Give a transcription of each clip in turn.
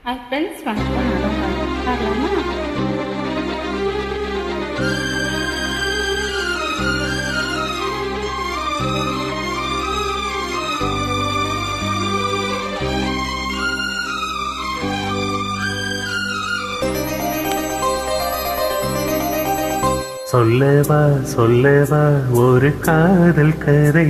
Hi friends, வணக்கம். நான் பார்க்கலாமா? சொல்லவா சொல்லவா ஒரு காதல் கதை,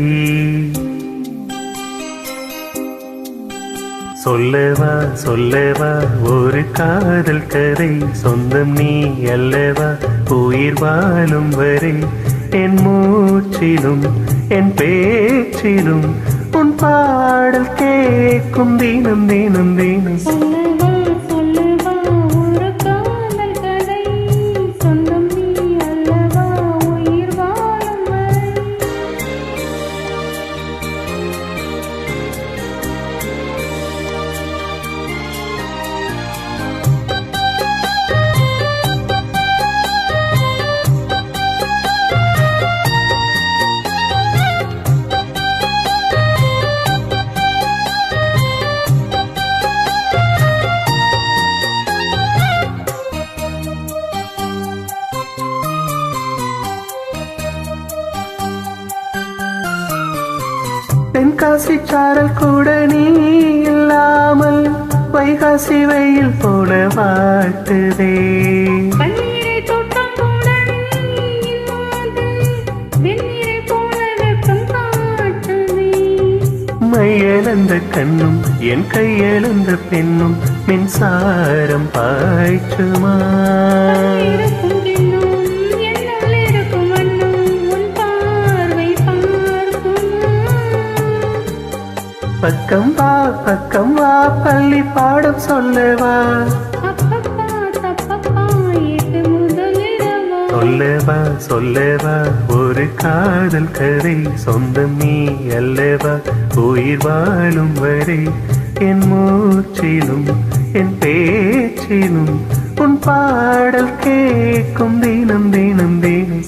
சொல்லவா சொல்லவா ஒரு காதல் கதை, சொந்தம் நீ அல்லவா உயிர் வாழும் வரை, என் மூச்சிலும் என் பேச்சிலும் உன் பாடல் கேட்கும் தினம் தினம் தினம். தென்காசி சாரல் கூட நீ இல்லாமல் வைகாசி வெயில் போல வாட்டுதே, மையெழுந்த கண்ணும் என் கையெழுந்த பெண்ணும் மின்சாரம் பாய்ச்சுமா, பக்கம் வா பள்ளி பாடம் சொல்லவா, சொல்லவா சொல்லவா ஒரு காதல் கதை, சொந்தம் நீ அல்லவா உயிர் வாழும் வரை, என் மூச்சிலும் என் பேச்சிலும் உன் பாடல் கேட்கும் தினம் தினம் தினம்.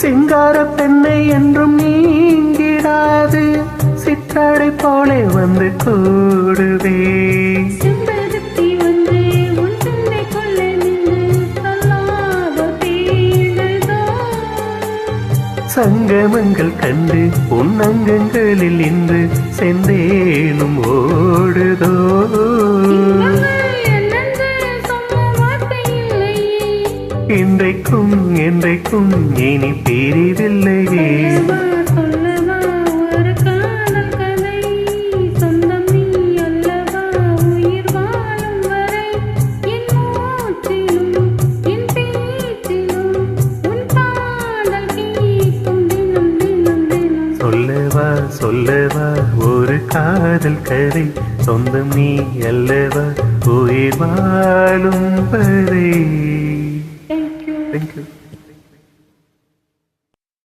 சிங்கார பெண்ணை என்றும் நீங்கிடாது, சிற்றாடை போலே வந்து கூடுவே, சங்கமங்கள் கண்டு உன்னங்கங்களில் இன்று செந்தேனும் ஓடுதோ, இன்றைக்கும் என்றைக்கும் இனி பிரிவில்லையே. சொல்லவா சொல்லவா ஒரு காதல் கதை, சொந்தம் நீ அல்லவா உயிர் வாழும் வரை.